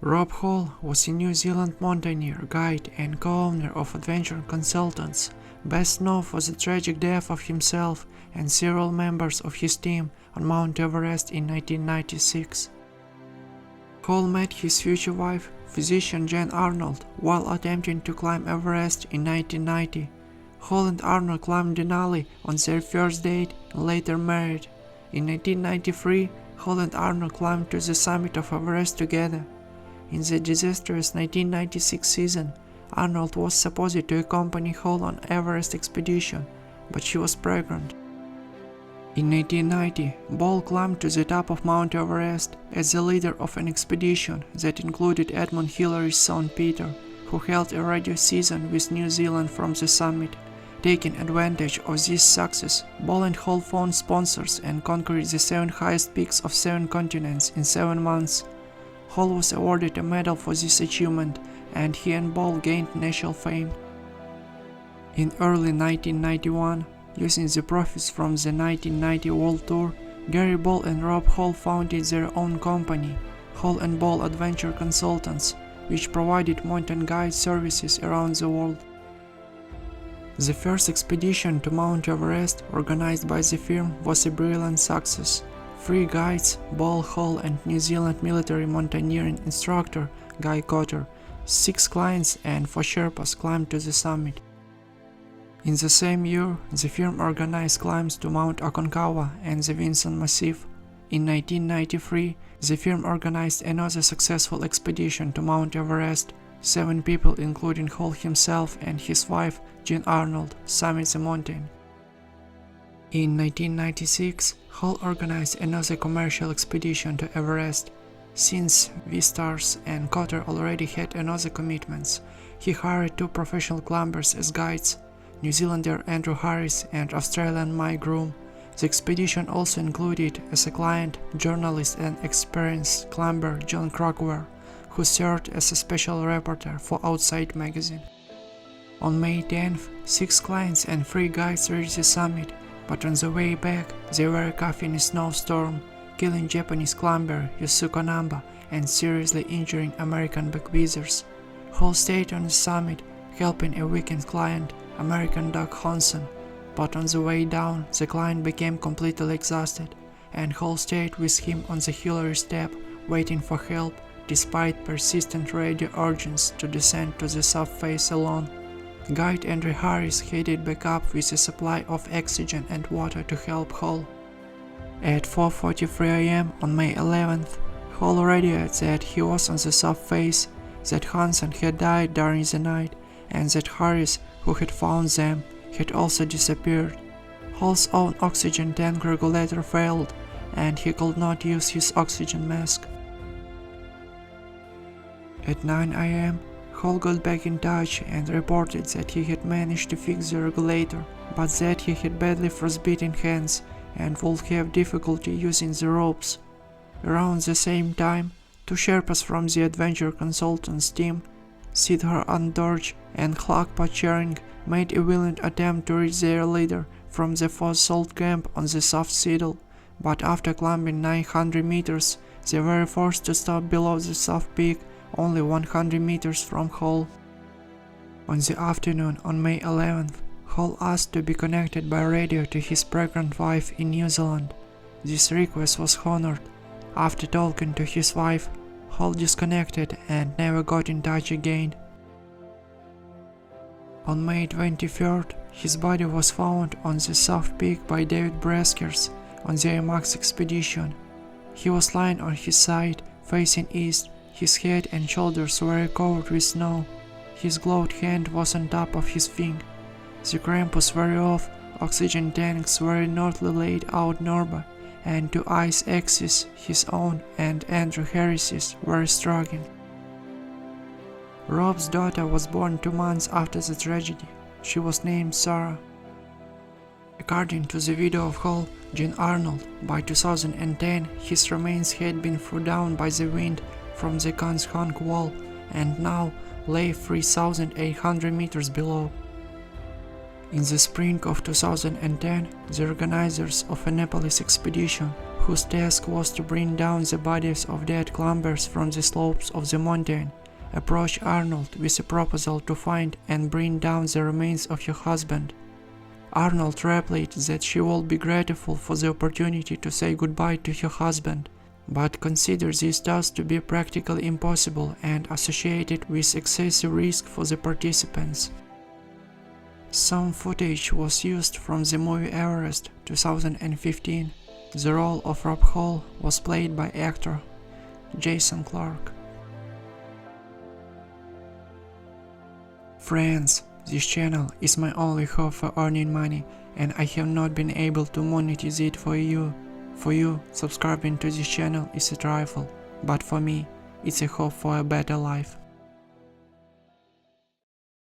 Rob Hall was a New Zealand mountaineer, guide and co-owner of Adventure Consultants, best known for the tragic death of himself and several members of his team on Mount Everest in 1996. Hall met his future wife, physician Jane Arnold, while attempting to climb Everest in 1990. Hall and Arnold climbed Denali on their first date and later married. In 1993, Hall and Arnold climbed to the summit of Everest together. In the disastrous 1996 season, Arnold was supposed to accompany Hall on Everest expedition, but she was pregnant. In 1990, Ball climbed to the top of Mount Everest as the leader of an expedition that included Edmund Hillary's son Peter, who held a radio season with New Zealand from the summit. Taking advantage of this success, Ball and Hall found sponsors and conquered the 7 highest peaks of 7 continents in 7 months. Hall was awarded a medal for this achievement, and he and Ball gained national fame. In early 1991, using the profits from the 1990 World Tour, Gary Ball and Rob Hall founded their own company, Hall & Ball Adventure Consultants, which provided mountain guide services around the world. The first expedition to Mount Everest, organized by the firm, was a brilliant success. 3 guides, Ball, Hall and New Zealand military mountaineering instructor Guy Cotter, 6 clients and 4 Sherpas climbed to the summit. In the same year, the firm organized climbs to Mount Aconcagua and the Vinson Massif. In 1993, the firm organized another successful expedition to Mount Everest. 7 people, including Hall himself and his wife, Jane Arnold, summited the mountain. In 1996, Hall organized another commercial expedition to Everest. Since V-Stars and Cotter already had another commitments, he hired 2 professional climbers as guides, New Zealander Andrew Harris and Australian Mike Groom. The expedition also included as a client journalist and experienced climber John Krakauer, who served as a special reporter for Outside magazine. On May 10th, 6 clients and 3 guides reached the summit, but on the way back they were caught in a snowstorm, killing Japanese climber Yusuko Namba and seriously injuring American backwheezers. Hall stayed on the summit, helping a weakened client, American Doug Honson, but on the way down the client became completely exhausted, and Hall stayed with him on the Hillary step, waiting for help despite persistent radio urgings to descend to the subface alone. Guide Andrew Harris headed back up with a supply of oxygen and water to help Hall. At 4:43 am on May 11th, Hall radioed that he was on the subface, that Hansen had died during the night, and that Harris, who had found them, had also disappeared. Hall's own oxygen tank regulator failed, and he could not use his oxygen mask. At 9 am, Hall got back in touch and reported that he had managed to fix the regulator, but that he had badly frostbitten hands and would have difficulty using the ropes. Around the same time, 2 Sherpas from the Adventure Consultants team, Siddhar Andorj and Clark Pachering, made a valiant attempt to reach their leader from the Foss Salt camp on the South Saddle, but after climbing 900 meters, they were forced to stop below the South Peak, only 100 meters from Hall. On the afternoon on May 11th, Hall asked to be connected by radio to his pregnant wife in New Zealand. This request was honored. After talking to his wife, Hall disconnected and never got in touch again. On May 23rd, his body was found on the South Peak by David Breskers on the IMAX expedition. He was lying on his side, facing east. His head and shoulders were covered with snow. His gloved hand was on top of his thing. The crampons were off, oxygen tanks were northly laid out nearby, and 2 ice axes, his own and Andrew Harris's, were struggling. Rob's daughter was born 2 months after the tragedy. She was named Sarah. According to the widow of Hall, Jane Arnold, by 2010 his remains had been thrown down by the wind from the Guns Hung Wall and now lay 3,800 meters below. In the spring of 2010, the organizers of a Nepalese expedition, whose task was to bring down the bodies of dead climbers from the slopes of the mountain, approached Arnold with a proposal to find and bring down the remains of her husband. Arnold replied that she would be grateful for the opportunity to say goodbye to her husband, but considered this task to be practically impossible and associated with excessive risk for the participants. Some footage was used from the movie Everest 2015. The role of Rob Hall was played by actor Jason Clarke. Friends, this channel is my only hope for earning money, and I have not been able to monetize it for you. For you, subscribing to this channel is a trifle, but for me, it's a hope for a better life.